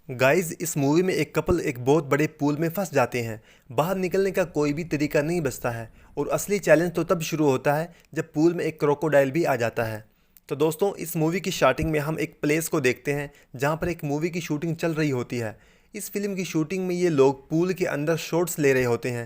Guys, इस movie में एक कपल एक बहुत बड़े पूल में फंस जाते हैं। बाहर निकलने का कोई भी तरीका नहीं बचता है और असली चैलेंज तो तब शुरू होता है जब पूल में एक क्रोकोडाइल भी आ जाता है। तो दोस्तों, इस मूवी की स्टार्टिंग में हम एक प्लेस को देखते हैं जहां पर एक मूवी की शूटिंग चल रही होती है। इस फिल्म की शूटिंग में ये लोग पूल के अंदर शॉट्स ले रहे होते हैं।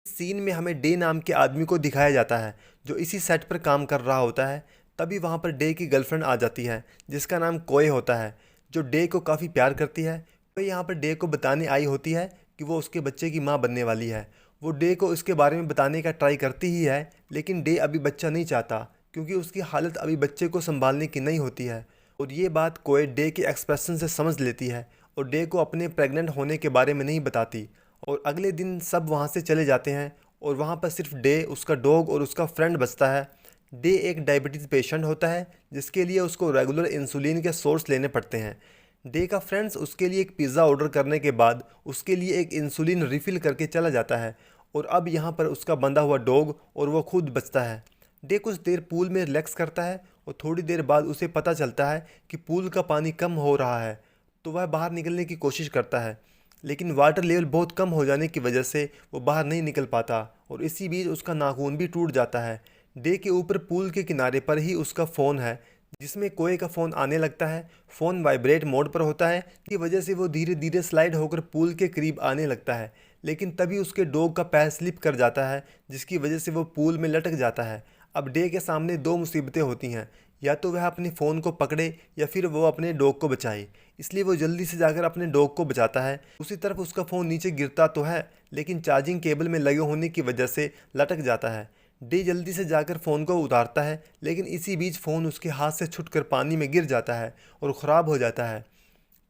इस सीन में हमें डे नाम के आदमी को दिखाया जाता है जो इसी सेट पर काम कर रहा होता है। तभी वहाँ पर डे की गर्लफ्रेंड आ जाती है जिसका नाम कोए होता है, जो डे को काफ़ी प्यार करती है। कोए यहाँ पर डे को बताने आई होती है कि वो उसके बच्चे की माँ बनने वाली है। वो डे को इसके बारे में बताने का ट्राई करती ही है, लेकिन डे अभी बच्चा नहीं चाहता क्योंकि उसकी हालत अभी बच्चे को संभालने की नहीं होती है। और ये बात कोए डे के एक्सप्रेशन से समझ लेती है और डे को अपने प्रेग्नेंट होने के बारे में नहीं बताती। और अगले दिन सब वहाँ से चले जाते हैं और वहाँ पर सिर्फ डे, उसका डॉग और उसका फ्रेंड बचता है। डे एक डायबिटीज़ पेशेंट होता है जिसके लिए उसको रेगुलर इंसुलिन के सोर्स लेने पड़ते हैं। डे का फ्रेंड्स उसके लिए एक पिज़्ज़ा ऑर्डर करने के बाद उसके लिए एक इंसुलिन रिफ़िल करके चला जाता है और अब यहाँ पर उसका बंधा हुआ डॉग और वो खुद बचता है। डे कुछ देर पूल में रिलैक्स करता है और थोड़ी देर बाद उसे पता चलता है कि पूल का पानी कम हो रहा है, तो वह बाहर निकलने की कोशिश करता है, लेकिन वाटर लेवल बहुत कम हो जाने की वजह से वो बाहर नहीं निकल पाता और इसी बीच उसका नाखून भी टूट जाता है। डे के ऊपर पूल के किनारे पर ही उसका फ़ोन है जिसमें कोए का फ़ोन आने लगता है। फ़ोन वाइब्रेट मोड पर होता है, की वजह से वो धीरे धीरे स्लाइड होकर पूल के करीब आने लगता है, लेकिन तभी उसके डॉग का पैर स्लिप कर जाता है जिसकी वजह से वो पूल में लटक जाता है। अब डे के सामने दो मुसीबतें होती हैं, या तो वह अपने फ़ोन को पकड़े या फिर वो अपने डॉग को बचाए। इसलिए वो जल्दी से जाकर अपने डॉग को बचाता है। उसी तरफ उसका फ़ोन नीचे गिरता तो है, लेकिन चार्जिंग केबल में लगे होने की वजह से लटक जाता है। डे जल्दी से जाकर फ़ोन को उतारता है, लेकिन इसी बीच फ़ोन उसके हाथ से छूटकर पानी में गिर जाता है और ख़राब हो जाता है।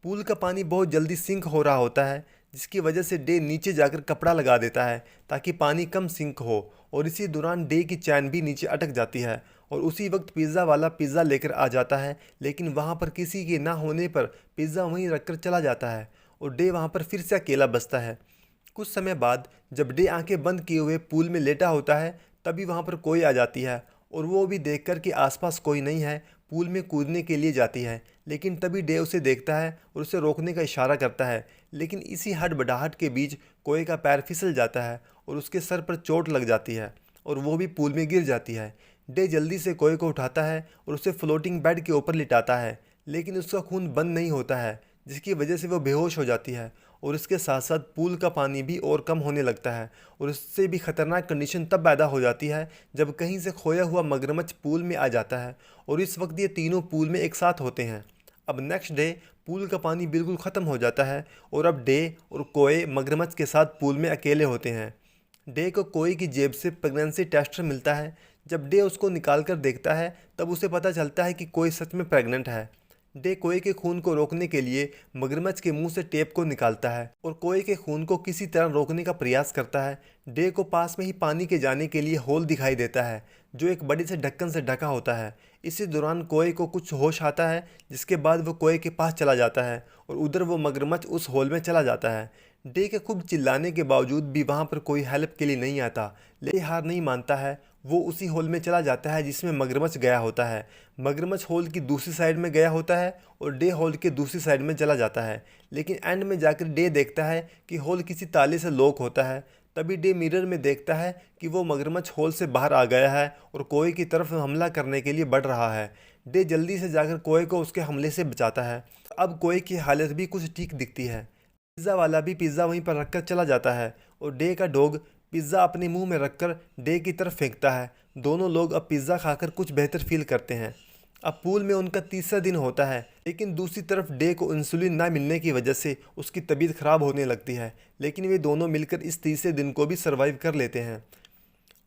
पूल का पानी बहुत जल्दी सिंक हो रहा होता है जिसकी वजह से डे नीचे जाकर कपड़ा लगा देता है ताकि पानी कम सिंक हो, और इसी दौरान डे की चैन भी नीचे अटक जाती है। और उसी वक्त पिज़्ज़ा वाला पिज़्ज़ा लेकर आ जाता है, लेकिन वहाँ पर किसी के ना होने पर पिज़्ज़ा वहीं रखकर चला जाता है और डे वहाँ पर फिर से अकेला बचता है। कुछ समय बाद जब डे आंखें बंद किए हुए पूल में लेटा होता है, तभी वहाँ पर कोई आ जाती है और वो भी देखकर कि आसपास कोई नहीं है पूल में कूदने के लिए जाती है। लेकिन तभी डे उसे देखता है और उसे रोकने का इशारा करता है, लेकिन इसी हड़बड़ाहट के बीच कोए का पैर फिसल जाता है और उसके सर पर चोट लग जाती है और वो भी पूल में गिर जाती है। डे जल्दी से कोए को उठाता है और उसे फ्लोटिंग बेड के ऊपर लिटाता है, लेकिन उसका खून बंद नहीं होता है जिसकी वजह से वो बेहोश हो जाती है और इसके साथ साथ पूल का पानी भी और कम होने लगता है। और इससे भी ख़तरनाक कंडीशन तब पैदा हो जाती है जब कहीं से खोया हुआ मगरमच्छ पूल में आ जाता है और इस वक्त ये तीनों पूल में एक साथ होते हैं। अब नेक्स्ट डे पूल का पानी बिल्कुल ख़त्म हो जाता है और अब डे और कोए मगरमच्छ के साथ पूल में अकेले होते हैं। डे को कोई की जेब से प्रेगनेंसी टेस्टर मिलता है। जब डे उसको निकाल कर देखता है तब उसे पता चलता है कि कोई सच में प्रेग्नेंट है। डे कोए के खून को रोकने के लिए मगरमच्छ के मुंह से टेप को निकालता है और कोए के खून को किसी तरह रोकने का प्रयास करता है। डे को पास में ही पानी के जाने के लिए होल दिखाई देता है जो एक बड़े से ढक्कन से ढका होता है। इसी दौरान कोए को कुछ होश आता है जिसके बाद वो कोए के पास चला जाता है और उधर वो मगरमच्छ उस होल में चला जाता है। डे के खूब चिल्लाने के बावजूद भी वहाँ पर कोई हेल्प के लिए नहीं आता, लेकिन हार नहीं मानता है। वो उसी होल में चला जाता है जिसमें मगरमच्छ गया होता है। मगरमच्छ होल की दूसरी साइड में गया होता है और डे होल के दूसरी साइड में चला जाता है, लेकिन एंड में जाकर डे देखता है कि होल किसी ताले से लॉक होता है। तभी डे मिरर में देखता है कि वो मगरमच्छ होल से बाहर आ गया है और कोए की तरफ हमला करने के लिए बढ़ रहा है। डे जल्दी से जाकर कोए को उसके हमले से बचाता है। अब कोए की हालत भी कुछ ठीक दिखती है। पिज़्ज़ा वाला भी पिज़्ज़ा वहीं पर रखकर चला जाता है और डे का डॉग पिज़्ज़ा अपने मुंह में रखकर डे की तरफ फेंकता है। दोनों लोग अब पिज़्ज़ा खाकर कुछ बेहतर फील करते हैं। अब पूल में उनका तीसरा दिन होता है, लेकिन दूसरी तरफ डे को इंसुलिन ना मिलने की वजह से उसकी तबीयत ख़राब होने लगती है, लेकिन वे दोनों मिलकर इस तीसरे दिन को भी सर्वाइव कर लेते हैं।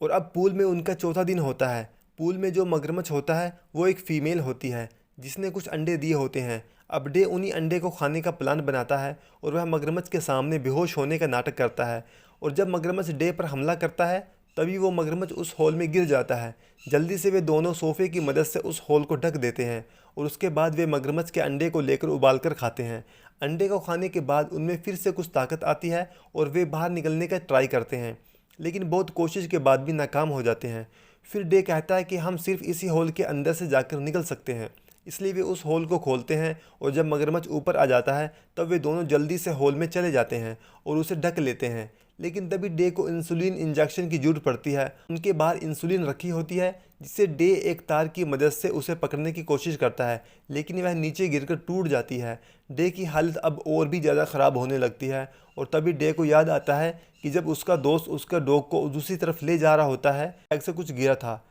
और अब पूल में उनका चौथा दिन होता है। पूल में जो मगरमच्छ होता है वो एक फ़ीमेल होती है जिसने कुछ अंडे दिए होते हैं। अब डे उन्हीं अंडे को खाने का प्लान बनाता है और वह मगरमच्छ के सामने बेहोश होने का नाटक करता है। और जब मगरमच्छ डे पर हमला करता है तभी वो मगरमच्छ उस होल में गिर जाता है। जल्दी से वे दोनों सोफे की मदद से उस होल को ढक देते हैं और उसके बाद वे मगरमच्छ के अंडे को लेकर उबाल कर खाते हैं। अंडे को खाने के बाद उनमें फिर से कुछ ताकत आती है और वे बाहर निकलने का ट्राई करते हैं, लेकिन बहुत कोशिश के बाद भी नाकाम हो जाते हैं। फिर डे कहता है कि हम सिर्फ इसी होल के अंदर से जाकर निकल सकते हैं, इसलिए वे उस होल को खोलते हैं और जब मगरमच्छ ऊपर आ जाता है तब वे दोनों जल्दी से होल में चले जाते हैं और उसे ढक लेते हैं। लेकिन तभी डे को इंसुलिन इंजेक्शन की जरूरत पड़ती है। उनके बाहर इंसुलिन रखी होती है जिससे डे एक तार की मदद से उसे पकड़ने की कोशिश करता है, लेकिन वह नीचे गिरकर टूट जाती है। डे की हालत अब और भी ज़्यादा ख़राब होने लगती है और तभी डे को याद आता है कि जब उसका दोस्त उसका डॉग को दूसरी तरफ ले जा रहा होता है, बैग से कुछ गिरा था।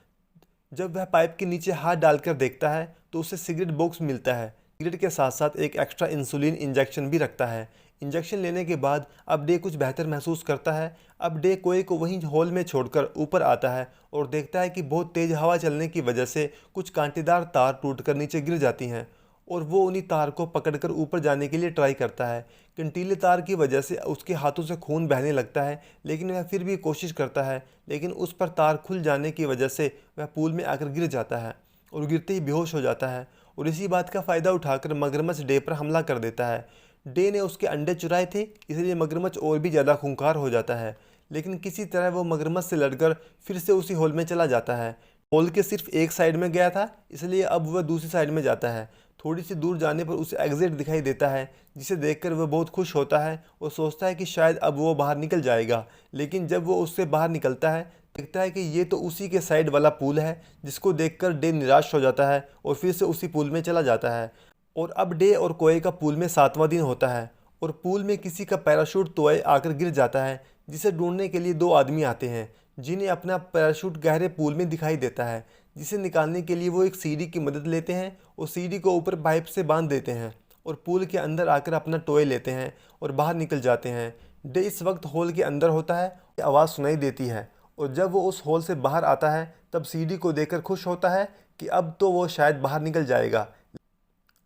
जब वह पाइप के नीचे हाथ डालकर देखता है तो उसे सिगरेट बॉक्स मिलता है। सिगरेट के साथ साथ एक एक्स्ट्रा इंसुलिन इंजेक्शन भी रखता है। इंजेक्शन लेने के बाद अब डे कुछ बेहतर महसूस करता है। अब डे कोए को वहीं हॉल में छोड़कर ऊपर आता है और देखता है कि बहुत तेज़ हवा चलने की वजह से कुछ कांटेदार तार टूटकर नीचे गिर जाती हैं और वो उन्हीं तार को पकड़कर ऊपर जाने के लिए ट्राई करता है। कंटीले तार की वजह से उसके हाथों से खून बहने लगता है, लेकिन वह फिर भी कोशिश करता है, लेकिन उस पर तार खुल जाने की वजह से वह पूल में आकर गिर जाता है और गिरते ही बेहोश हो जाता है। और इसी बात का फ़ायदा उठाकर मगरमच्छ डे पर हमला कर देता है। डे ने उसके अंडे चुराए थे, इसलिए मगरमच्छ और भी ज़्यादा खूंखार हो जाता है, लेकिन किसी तरह वो मगरमच्छ से लड़कर फिर से उसी होल में चला जाता है। होल के सिर्फ एक साइड में गया था, इसलिए अब वह दूसरी साइड में जाता है। थोड़ी सी दूर जाने पर उसे एग्जिट दिखाई देता है, जिसे देखकर वह बहुत खुश होता है और सोचता है कि शायद अब वो बाहर निकल जाएगा। लेकिन जब वो उससे बाहर निकलता है देखता है कि ये तो उसी के साइड वाला पूल है, जिसको देखकर डे निराश हो जाता है और फिर से उसी पूल में चला जाता है। और अब डे और कोए का पूल में 7वां दिन होता है और पूल में किसी का पैराशूट तोए आकर गिर जाता है, जिसे ढूंढने के लिए 2 आदमी आते हैं, जिन्हें अपना पैराशूट गहरे पूल में दिखाई देता है, जिसे निकालने के लिए वो एक सीढ़ी की मदद लेते हैं और सीढ़ी को ऊपर पाइप से बांध देते हैं और पूल के अंदर आकर अपना टॉय लेते हैं और बाहर निकल जाते हैं। डे इस वक्त हॉल के अंदर होता है, आवाज़ सुनाई देती है और जब वो उस हॉल से बाहर आता है तब सीढ़ी को देखकर खुश होता है कि अब तो वो शायद बाहर निकल जाएगा।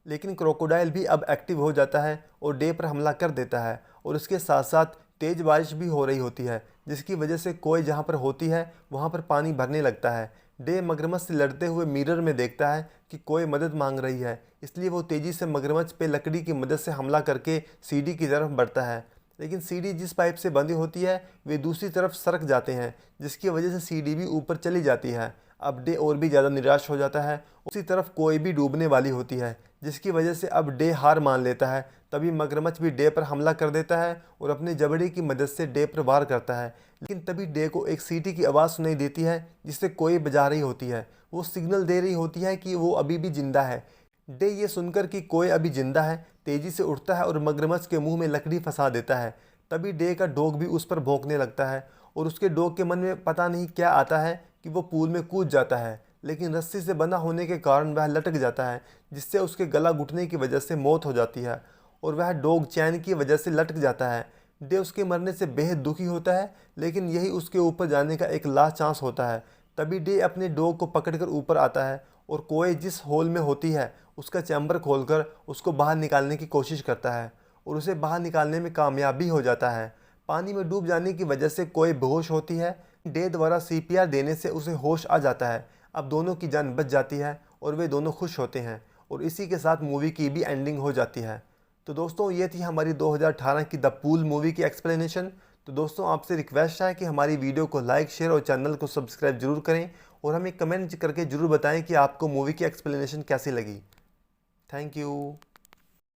लेकिन क्रोकोडाइल भी अब एक्टिव हो जाता है और डे पर हमला कर देता है और इसके साथ साथ तेज़ बारिश भी हो रही होती है, जिसकी वजह से कोई जहाँ पर होती है वहाँ पर पानी भरने लगता है। डे मगरमच्छ से लड़ते हुए मिरर में देखता है कि कोई मदद मांग रही है, इसलिए वो तेज़ी से मगरमच्छ पे लकड़ी की मदद से हमला करके सीढ़ी की तरफ बढ़ता है। लेकिन सीढ़ी जिस पाइप से बंधी होती है वे दूसरी तरफ सरक जाते हैं, जिसकी वजह से सीढ़ी भी ऊपर चली जाती है। अब डे और भी ज़्यादा निराश हो जाता है। उसी तरफ कोई भी डूबने वाली होती है, जिसकी वजह से अब डे हार मान लेता है। तभी मगरमच्छ भी डे पर हमला कर देता है और अपने जबड़े की मदद से डे पर वार करता है। लेकिन तभी डे को एक सीटी की आवाज़ सुनाई देती है, जिससे कोई बजा रही होती है। वो सिग्नल दे रही होती है कि वो अभी भी जिंदा है। डे ये सुनकर कि कोई अभी जिंदा है तेज़ी से उठता है और मगरमच्छ के मुंह में लकड़ी फंसा देता है। तभी डे का डॉग भी उस पर भौंकने लगता है और उसके डॉग के मन में पता नहीं क्या आता है कि वो पूल में कूद जाता है, लेकिन रस्सी से बंधा होने के कारण वह लटक जाता है, जिससे उसके गला घुटने की वजह से मौत हो जाती है और वह डॉग चैन की वजह से लटक जाता है। डे उसके मरने से बेहद दुखी होता है, लेकिन यही उसके ऊपर जाने का एक लास्ट चांस होता है। तभी डे अपने डॉग को पकड़कर ऊपर आता है और कोई जिस होल में होती है उसका चैम्बर खोलकर उसको बाहर निकालने की कोशिश करता है और उसे बाहर निकालने में कामयाब भी हो जाता है। पानी में डूब जाने की वजह से कोई बेहोश होती है। डे द्वारा CPR देने से उसे होश आ जाता है। अब दोनों की जान बच जाती है और वे दोनों खुश होते हैं और इसी के साथ मूवी की भी एंडिंग हो जाती है। तो दोस्तों ये थी हमारी 2018 की द पूल मूवी की एक्सप्लेनेशन। तो दोस्तों आपसे रिक्वेस्ट है कि हमारी वीडियो को लाइक, शेयर और चैनल को सब्सक्राइब जरूर करें और हमें कमेंट करके ज़रूर बताएं कि आपको मूवी की एक्सप्लेनेशन कैसी लगी। Thank you.